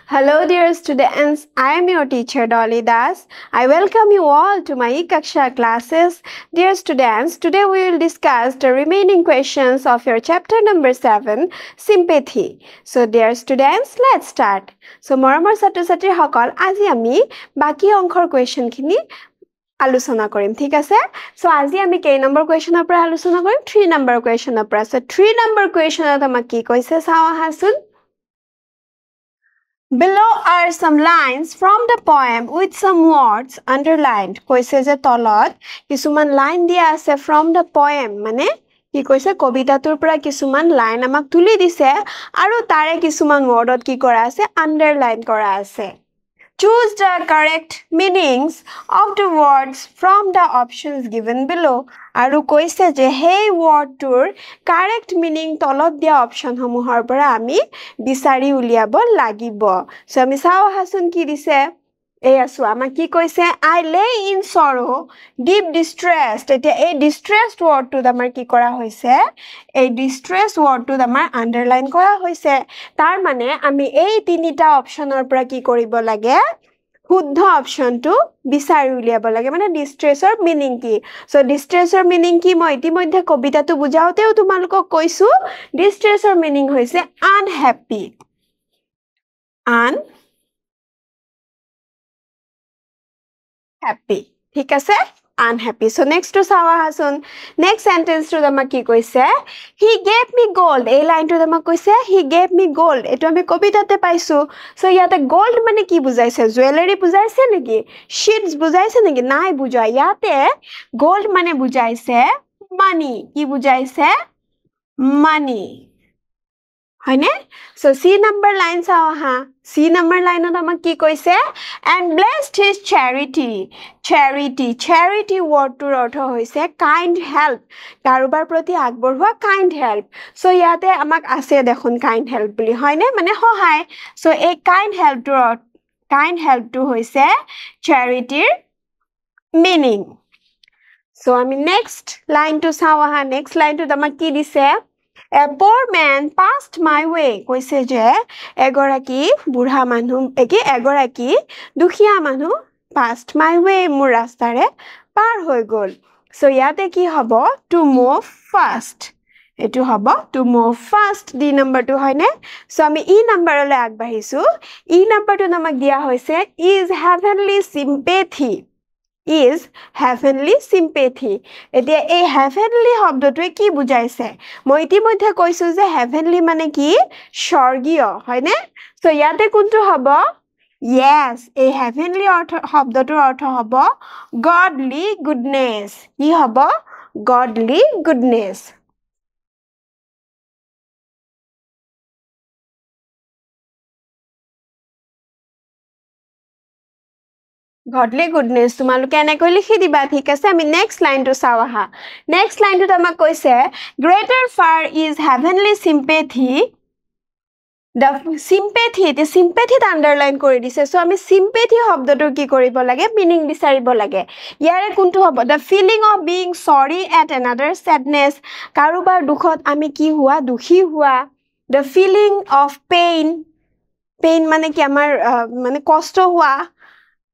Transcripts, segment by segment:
Hello dear students, I am your teacher Dolly Das. I welcome you all to my Kaksha classes. Dear students, today we will discuss the remaining questions of your chapter number 7, Sympathy. So dear students, let's start. So moromor satro satri hokol aji ami baki onkhor question khini আলোচনা কৰিম ঠিক আছে so আজি আমি কেই number কোৱেশ্চনৰ পৰা আলোচনা কৰিম 3 নম্বৰ কোৱেশ্চনৰ পৰা সো 3 নম্বৰ কোৱেশ্চনত আমাক কি কৈছে চাও আহাচোন Below are some lines from the poem with some words underlined. কৈছে যে তলত কিছুমান লাইন দিয়া আছে from the poem মানে কি কৈছে কবিতাটোৰ পৰা কিছুমান লাইন আমাক তুলি দিছে আৰু তাৰে কিছুমান ওয়াৰ্ডত কি কৰা আছে আন্ডাৰলাইন কৰা আছে Choose the correct meanings of the words from the options given below. আৰু কৈছে যে hey word tour correct meaning তলত দিয়া অপশন সমূহৰ পৰা আমি বিচাৰি উলিয়াব লাগিব সো আমি চাও হাসুন কি দিছে এই আছো আমাক কি কৈছে I lay in sorrow deep distress এতিয়া এই distressed word to আমাৰ কি কৰা হৈছে এই distressed word to আমাৰ আন্ডাৰলাইন কৰা হৈছে তাৰ মানে আমি এই তিনিটা অপশনৰ পৰা কি কৰিব লাগে শুদ্ধ অপশনটো বিচাৰি উলিয়াব লাগে মানে ডিস্ট্ৰেছৰ মিনিং কি সো ডিস্ট্ৰেছৰ মিনিং কি মই ইতিমধ্যে কবিতাটো বুজাওতেও তোমালোকক কৈছো ডিস্ট্ৰেছৰ মিনিং হৈছে আনহ্যাপি happy ঠিক আছে unhappy so next to sawa hasun next sentence to dama ki koise he gave me gold ei line to dama koise he gave me gold eto ami kobitate paisu so yate gold mane ki bujaise jewelry bujaise niki sheets bujaise niki nai bujai yate gold mane bujaise money ki bujaise money হয়নে so c number line চাও হা c number line ত আমাক কি কৈছে and blessed his charity word টোৰ অৰ্থ হৈছে kind help কাৰোবাৰ প্ৰতি আগবঢ়োৱা kind help so ইয়াতে আমাক আছে দেখোন kind help বুলি হয়নে মানে সহায় so এই kind help টো হৈছে charity meaning so আমি next line টো চাও হা next line টো আমাক কি দিছে A poor man passed my way কৈছে যে এগৰাকী বুঢ়া মানুহ এগৰাকী দুখিয়া মানুহ passed my way মোৰ ৰাস্তাৰে পাৰ হৈ গল সো ইয়াতে কি হ'ব to move fast এটো হ'ব to move fast দি নম্বৰটো হয়নে সো আমি ই নম্বৰলৈ আগবাঢ়িছো ই নম্বৰটো আমাক দিয়া হৈছে is heavenly sympathy এতিয়া এই heavenly শব্দটোৱে কি বুজাইছে মই ইতিমধ্যে কৈছো যে heavenly মানে কি স্বৰ্গীয় হয়নে সো ইয়াতে কোনটো হ'ব yes এই heavenly শব্দটোৰ অৰ্থ হ'ব godly goodness কি হ'ব godly goodness Godly goodness তোমালোকে এনেকৈ লিখি দিবা ঠিক আছে আমি নেক্সট লাইনটো চাও আহা নেক্সট লাইনটো আমাক কৈছে greater far is heavenly sympathy the sympathy underline কৰি দিছে সো আমি sympathy শব্দটো কি কৰিব লাগে মিনিং বিচাৰিব লাগে ইয়াৰে কোনটো হ'ব the feeling of being sorry at another sadness কাৰোবাৰ দুখত আমি কি হোৱা দুখী হোৱা the feeling of pain মানে কি আমাৰ মানে কষ্ট হোৱা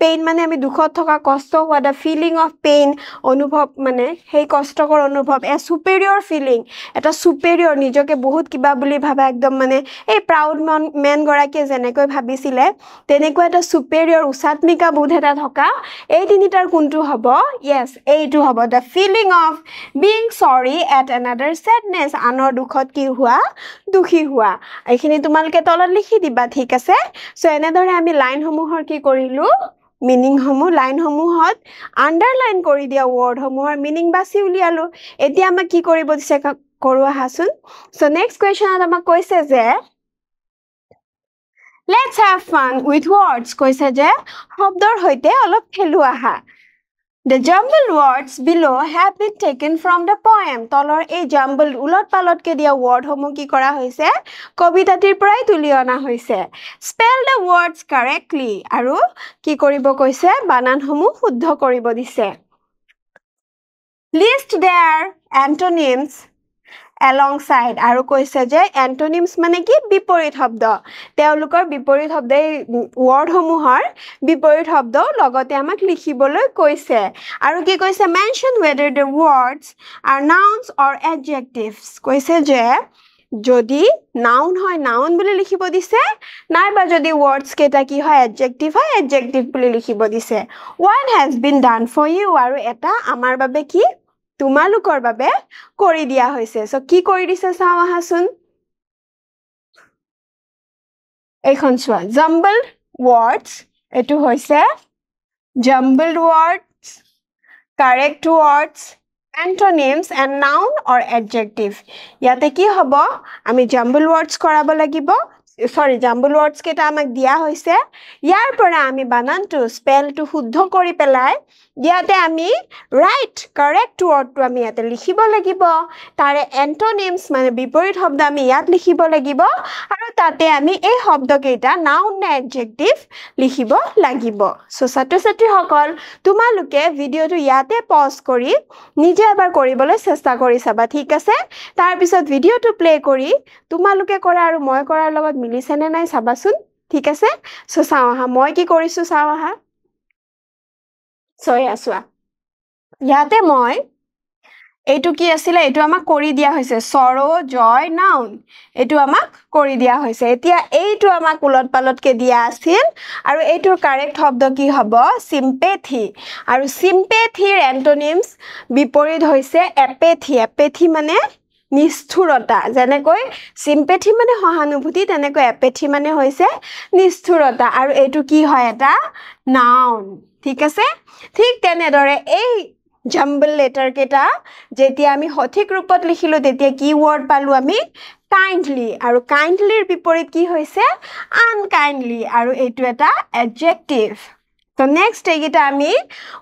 pain মানে আমি দুখত থকা কষ্ট হোৱা the feeling of pain অনুভৱ মানে সেই কষ্টকৰ অনুভৱ a superior feeling এটা superior নিজকে বহুত কিবা বুলি ভাবা একদম মানে এই proud man গৰাকী যেনেকৈ ভাবিছিলে তেনেকৈ এটা superior উসাত্মিকা বোধ এটা থকা এই তিনিটাৰ কোনটো হ'ব yes এইটো হ'ব the feeling of being sorry at another sadness আনৰ দুখত কি হোৱা দুখী হোৱা এইখিনি তোমালোকে তলত লিখি দিবা ঠিক আছে সো এনেদৰে আমি লাইন সমূহৰ কি কৰিলো meaning সমূহ লাইন সমূহত আন্ডাৰলাইন কৰি দিয়া ওয়াৰ্ড সমূহৰ মিনিং বাছি উলিয়ালো এতিয়া আমাক কি কৰিব দিছে কৰোৱা হাসুন সো নেক্সট কোৱেশ্চনত আমাক কৈছে যে let's have fun with words কৈছে যে শব্দৰ হৈতে অলপ খেলু আহা The jumbled words below have been taken from the poem. তলৰ এই jumbled উলট পালটকে দিয়া word সমূহ কি কৰা হৈছে কবিতাটিৰ পৰাই তুলি অনা হৈছে Spell the words correctly আৰু কি কৰিব কৈছে বানান সমূহ শুদ্ধ কৰিব দিছে List their antonyms alongside আৰু কৈছে যে antonyms মানে কি বিপৰীত শব্দ তেওঁলোকৰ বিপৰীত শব্দ এই word সমূহৰ বিপৰীত শব্দ লগতে আমাক লিখিবলৈ কৈছে আৰু কি কৈছে mention whether the words are nouns or adjectives কৈছে যে যদি noun হয় noun বুলি লিখিব দিছে নাইবা যদি words কেটা কি হয় adjective বুলি লিখিব দিছে what has been done for you আৰু এটা আমাৰ বাবে কি তোমালোকৰ বাবে কৰি দিয়া হৈছে সো কি কৰি দিছে চাও আহাচোন এইখন চোৱা jumbled words এটো হৈছে jumbled words correct words antonyms and noun or adjective ইয়াতে কি হ'ব আমি jumbled words কৰাব লাগিব sorry jumbled words কেটা আমাক দিয়া হৈছে ইয়াৰ পৰা আমি বানানটো স্পেলটো শুদ্ধ কৰি পেলাই ইয়াতে আমি right correct word টো আমি ইয়াতে লিখিব লাগিব তাৰে antonyms মানে বিপৰীত শব্দ আমি ইয়াত লিখিব লাগিব আৰু তাতে আমি এই শব্দ কেইটা noun নে adjective লিখিব লাগিব সো ছাত্ৰ-ছাত্ৰী সকল তোমালোকে ভিডিওটো ইয়াতে পজ কৰি নিজে এবাৰ কৰিবলৈ চেষ্টা কৰি চাবা ঠিক আছে তাৰ পিছত ভিডিওটো প্লে কৰি তোমালোকে কৰা আৰু মই কৰাৰ লগত মিলিছেনে নাই চাবাচোন ঠিক আছে সো চাও আহা মই কি কৰিছো চাও আহা সয় আসোৱা ইয়াতে মই এইটো কি আছিল এইটো আমাক কৰি দিয়া হৈছে sorrow joy noun এইটো আমাক কৰি দিয়া হৈছে এতিয়া এইটো আমাক উলট পালটকে দিয়া আছিল আৰু এইটোৰ কাৰেক্ট শব্দ কি হ'ব sympathy আৰু sympathy ৰ antonyms বিপৰীত হৈছে apathy মানে নিষ্ঠুৰতা যেনেকৈ sympathy মানে সহানুভূতি তেনেকৈ apathy মানে হৈছে নিষ্ঠুৰতা আৰু এইটো কি হয় এটা noun ঠিক আছে ঠিক তেনেদৰে এই jumble letter কেটা যেতিয়া আমি সঠিক ৰূপত লিখিলো তেতিয়া কি word পালো আমি kindly আৰু kindly ৰ বিপৰীত কি হৈছে unkindly আৰু এইটো এটা adjective তো next এইকেটা আমি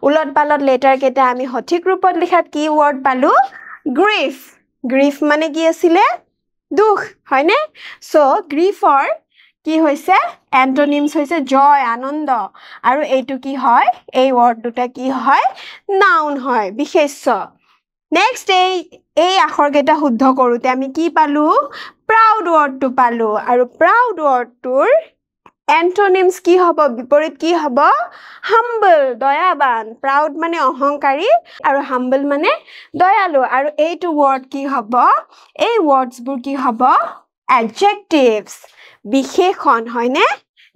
উলট পালট letter কেটা আমি সঠিক ৰূপত লিখাত কি word পালো grief মানে কি আছিল দুখ হয়নে সো griefৰ কি হৈছে antonyms হৈছে joy আনন্দ আৰু এইটো কি হয় এই word দুটা কি হয় noun হয় বিশেষ্য next এই আখৰ কেটা শুদ্ধ কৰোতে আমি কি পালো proud word টো পালো আৰু proud word টোৰ antonyms কি হ'ব বিপৰীত কি হ'ব humble দয়াবান proud মানে অহংকাৰী আৰু humble মানে দয়ালু আৰু এইটো word কি হ'ব এই words বোৰ কি হ'ব adjectives বিশেষণ হয়নে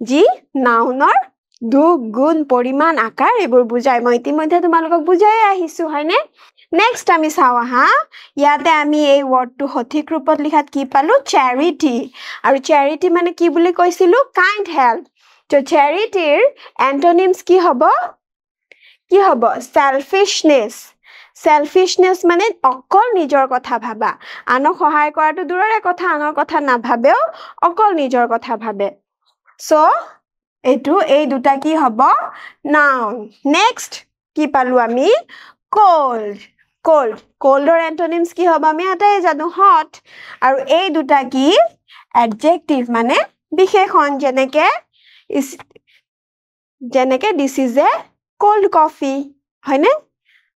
যি নাউনৰ দুখ গুণ পৰিমাণ আকাৰ এইবোৰ বুজাই মই ইতিমধ্যে তোমালোকক বুজাই আহিছো হয়নে নেক্সট আমি চাও আহা ইয়াতে আমি এই wordটো সঠিক ৰূপত লিখাত কি পালো charity আৰু charity মানে কি বুলি কৈছিলো kind help তো charityৰ antonyms কি হ'ব selfishness মানে অকল নিজৰ কথা ভাবা আনক সহায় কৰাটো দূৰৰে কথা আনৰ কথা নাভাবেও অকল নিজৰ কথা ভাবে সো এটো এই দুটা কি হ'ব noun next কি পালো আমি coldৰ antonyms কি হ'ব আমি আটাই জানো hot আৰু এই দুটা কি adjective মানে বিশেষণ যেনেকে this is a cold coffee হয়নে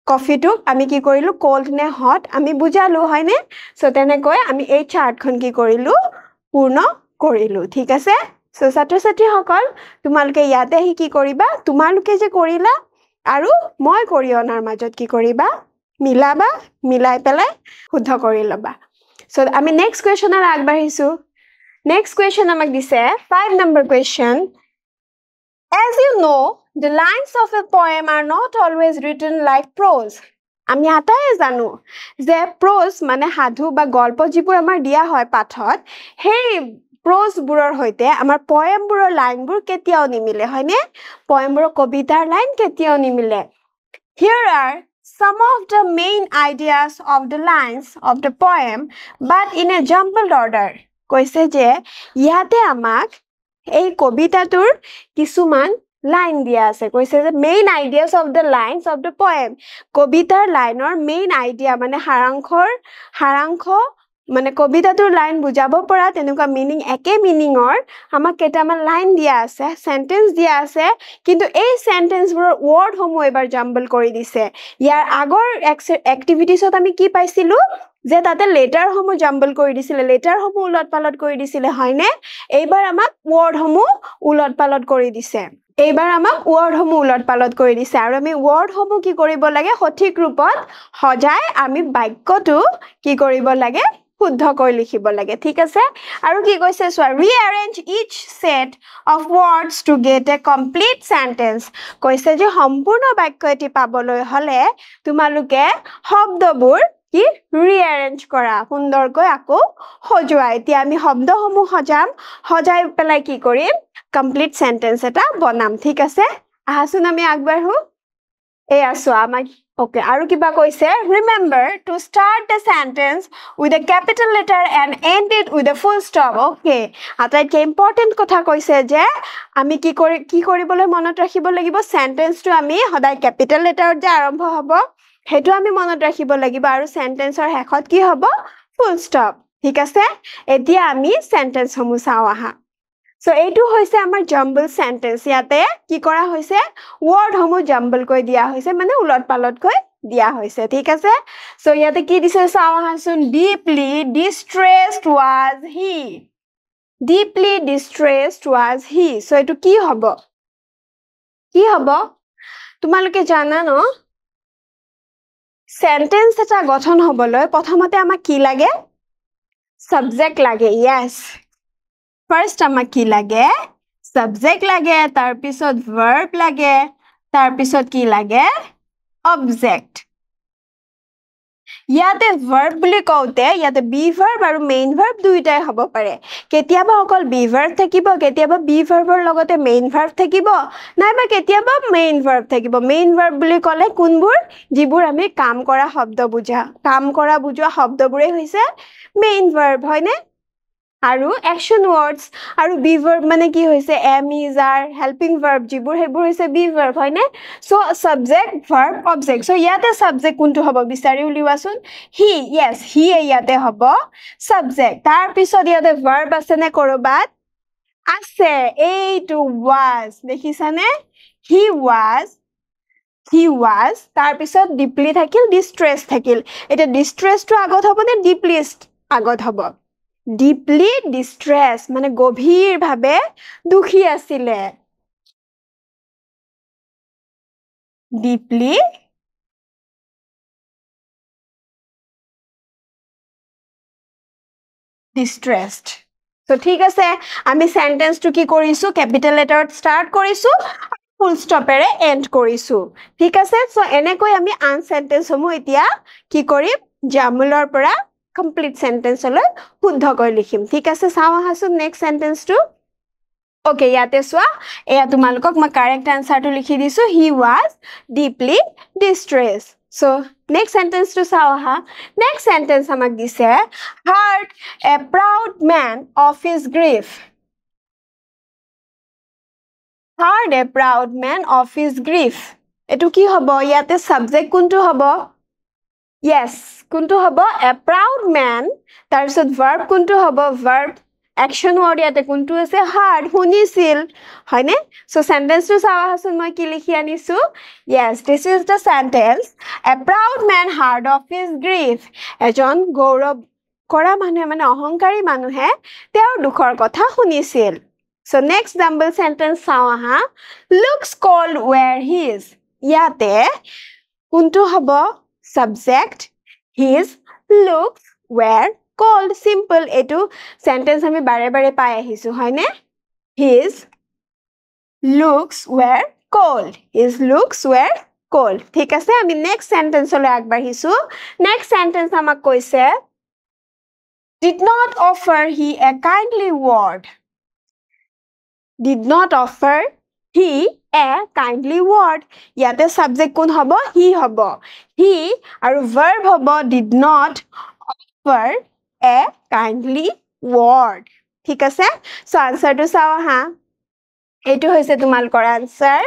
কফি টো আমি কি কৰিলো cold নে hot আমি বুজালো হয়নে সো তেনেকৈ আমি এই চাৰ্টখন কি কৰিলো পূৰ্ণ কৰিলো ঠিক আছে সো ছাত্ৰ-ছাত্ৰী সকল তোমালোকে ইয়াতে কি কৰিবা তোমালোকে যে কৰিলা আৰু মই কৰি অনাৰ মাজত কি কৰিবা মিলাবা মিলাই পেলাই শুদ্ধ কৰি লবা সো আমি নেক্সট কোৱেশ্চনৰ আগবাঢ়িছো নেক্সট কোৱেশ্চন আমাক দিছে 5 number question as you know the lines of a poem are not always written like prose আমি আটাই জানো যে prose মানে সাধু বা গল্প যিবোৰ আমাৰ দিয়া হয় পাঠত সেই prose বুৰৰ হৈতে আমাৰ poem বুৰৰ লাইন বুৰ কেতিয়াও নিমিলে হয়নে poem বুৰৰ কবিতাৰ লাইন কেতিয়াও নিমিলে here are some of the main ideas of the lines of the poem but in a jumbled order কৈছে যে ইয়াতে আমাক এই কবিতাটোৰ কিছুমান লাইন দিয়া আছে কৈছে যে main ideas of the lines of the poem কবিতাৰ লাইনৰ মেইন আইডিয়া মানে হাৰাংশ মানে কবিতাটোৰ লাইন বুজাব পৰা তেনেকুৱা মিনিং একে মিনিংৰ আমাক কেটামান লাইন দিয়া আছে সেন্টেন্স দিয়া আছে কিন্তু এই সেন্টেন্সবোৰ ওয়াৰ্ড সমূহ এবাৰ জাম্বল কৰি দিছে ইয়াৰ আগৰ এক্টিভিটিছত আমি কি পাইছিলো যে তাতে লেটাৰ সমূহ জাম্বল কৰি দিছিলে লেটাৰ সমূহ উলট পালট কৰি দিছিলে হয়নে এইবাৰ আমাক ওয়াৰ্ড সমূহ উলট পালট কৰি দিছে এইবাৰ আমাক ওয়াৰ্ড সমূহ উলট পালট কৰি দিছে আৰু আমি ওয়াৰ্ড সমূহ কি কৰিব লাগে সঠিক ৰূপত সজাই আমি বাক্যটো কি কৰিব লাগে শুদ্ধ কৰি লিখিব লাগে ঠিক আছে আৰু কি কৈছে সোৱা rearrange each set of words to get a complete sentence কৈছে যে সম্পূৰ্ণ বাক্য এটি পাবলৈ হলে তোমালোকে শব্দবোৰ কি rearrange কৰা সুন্দৰকৈ আকৌ সজোৱা এতিয়া আমি শব্দসমূহ সজাম সজাই পেলাই কি কৰিম complete sentence এটা বনাম ঠিক আছে আহাচোন আমি আগবাঢ়ো এই আছো আমাক okay আৰু কিবা কৈছে remember to start the sentence with a capital letter and end it with a full stop okay আটাইতকৈ important কথা কৈছে যে আমি কি কৰিবলৈ মনত ৰাখিব লাগিব sentence টো আমি সদায় capital letter যে আৰম্ভ হ'ব হেতু আমি মনত ৰাখিব লাগিব আৰু sentence ৰ শেষত কি হ'ব full stop ঠিক আছে এতিয়া আমি sentence সমূহ চাও আহা So, এইটো হৈছে আমাৰ jumble sentence ইয়াতে কি কৰা হৈছে word সমূহ jumble কৈ দিয়া হৈছে মানে উলট পালট কৈ দিয়া হৈছে ঠিক আছে so ইয়াতে কি দিছে চাও আহাচোন deeply distressed was he so এইটো কি হ'ব তোমালোকে জানা ন sentence এটা গঠন হ'বলৈ প্ৰথমতে আমাক কি লাগে subject লাগে yes First আমাক কি লাগে subject লাগে তাৰ পিছত verb লাগে তাৰ পিছত কি লাগে object ইয়াতে verb বুলি কওঁতে ইয়াতে be verb আৰু main verb দুইটাই হ'ব পাৰে কেতিয়াবা অকল be verb থাকিব কেতিয়াবা be verb ৰ লগতে main verb থাকিব নাইবা কেতিয়াবা main verb থাকিব main verb বুলি ক'লে কোনবোৰ যিবোৰ আমি কাম কৰা শব্দ বুজোৱা শব্দবোৰে হৈছে main verb হয়নে আৰু action words আৰু be verb মানে কি হৈছে am is are helping verb যিবোৰ হেবোৰ হৈছে be verb হয়নে so subject verb object so ইয়াতে subject কোনটো হ'ব বিচাৰি উলিওৱাচোন he yes he ইয়াতে হ'ব subject তাৰ পিছত ইয়াতে verb আছে নে কৰবাত আছে এইটো was দেখিছানে he was তাৰ পিছত deeply থাকিল distressed থাকিল এটা distressed টো আগত হ'ব নে deeply আগত হ'ব deeply distressed মানে গভীৰ ভাবে দুখী আছিলে deeply distressed so ঠিক আছে আমি sentence টো কি কৰিছো capital letter start কৰিছো full stop এৰে end কৰিছো ঠিক আছে so এনেকৈ আমি আন sentence সমূহ এতিয়া কি কৰিম জামুলৰ পৰা complete sentence লৈ শুদ্ধ কৰি লিখিম ঠিক আছে চাও আহাচোন next sentence টো okay ইয়াতে সোৱা এয়া তোমালোকক মই correct answer টো লিখি দিছো he was deeply distressed so next sentence টো চাও আহা next sentence আমাক দিছে heard a proud man of his grief heard a proud man of his grief এটো কি হ'ব ইয়াতে subject কোনটো হ'ব yes কোনটো হ'ব a proud man তাৰপিছত verb কোনটো হ'ব verb action word ইয়াতে কোনটো আছে heard শুনিছিল হয়নে so sentence টো চাও আহাচোন মই কি লিখি আনিছো yes this is the sentence a proud man heard of his grief এজন গৌৰৱ কৰা মানুহে মানে অহংকাৰী মানুহে তেওঁৰ দুখৰ কথা শুনিছিল so next jumble sentence চাও আহা looks cold where he is ইয়াতে কোনটো হ'ব subject his looks were cold simple etu sentence ami bare bare pai ahisu hoine his looks were cold thik ase ami next sentence ole agbahisu next sentence amak koise did not offer he a kindly word yate subject kun hobo he aru verb hobo did not offer a kindly word thik ase so answer to saw ha etu hoise tumalkor answer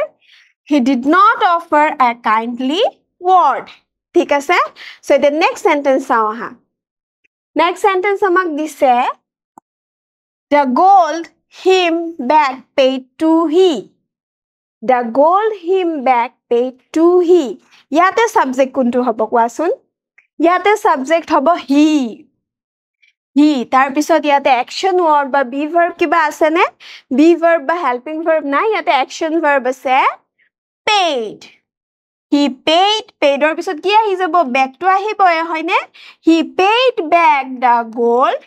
he did not offer a kindly word thik ase so the next sentence saw ha next sentence amak dise the gold him back paid to he yate subject kuntu hobo kwasun ইয়াতে subject হব হি হি তাৰ পিছত ইয়াতে action word বা be verb কিবা আছে নে be verb বা হেল্পিং ভার্ব নাই ইয়াতে অ্যাকশন ভার্ব আছে paid he paid or পিছত কি আহি যাব back to আহিব হয়নে he paid back the gold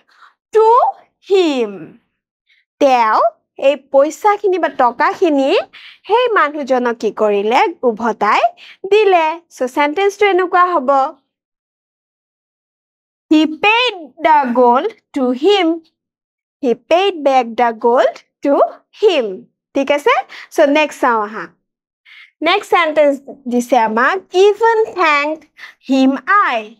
to him তেও এই পইচাখিনি বা টকাখিনি হেই মানুহজনক কি কৰিলে উভতাই দিলে সো সেন্টেন্সটো এনেকুৱা হ'ব he paid the gold to him he paid back the gold to him ঠিক আছে সো নেক্সট চাও আহা Next sentence dise amak even thanked him I.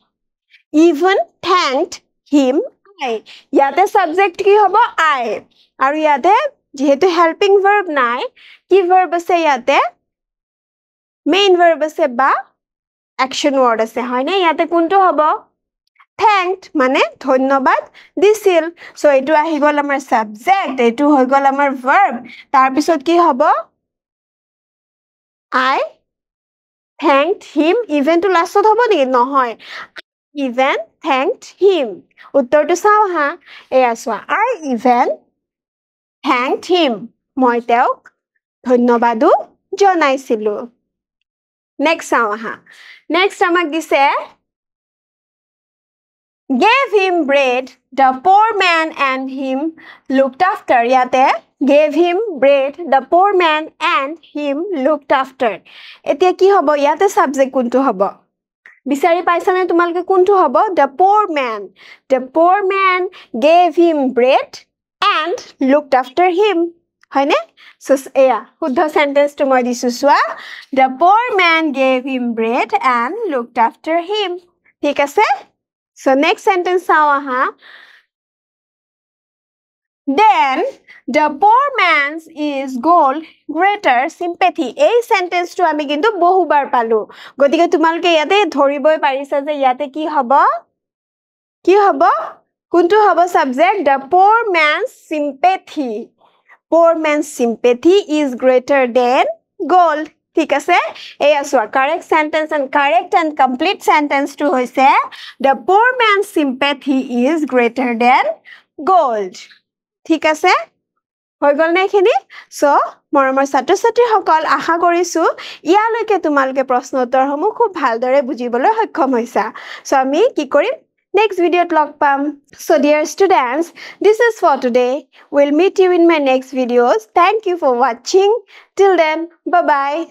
Even thanked him I. Yate subject ki hobo I. Aru yate jehetu helping verb nai ki verb ase yate main verb ase ba action word ase hoy na yate kuntu hobo thanked mane dhonnobad disil so etu ahi gol amar subject etu hoy gol amar verb tar pisot ki hobo I thanked him even to last hobo niki nohoy even thanked him uttor to sao ha eya swa I even thanked him moi teok dhonnobadu jonaisilu next sao ha next amak dise gave him bread the poor man and him looked after yate gave him bread the poor man and him looked after etia ki hobo yate subject kuntu hobo bisari paisane tumalke kuntu hobo the poor man gave him bread and looked after him hoine so eya shuddha sentence to moi disu swa the poor man gave him bread and looked after him thik ase so next sentence sao aha then the poor man's is goal greater sympathy ei sentence to ami kintu bohu bar palu gotike tumalke yate dhoriboi parisa je yate ki hobo kuntu hobo subject the poor man's sympathy is greater than gold ঠিক আছে এই আসোয়া correct sentence and correct and complete sentence to hoise the poor man's sympathy is greater than gold ঠিক আছে হৈ গল না এখিনি so মৰমৰ ছাত্ৰ ছাত্ৰী সকল আশা কৰিছো ইয়ালৈকে তোমালকে প্ৰশ্ন উত্তৰ সমূহ খুব ভালদৰে বুজিবলৈ সক্ষম হৈছা সো আমি কি কৰিম next video log pam so dear students this is for today we'll meet you in my next videos thank you for watching till then bye bye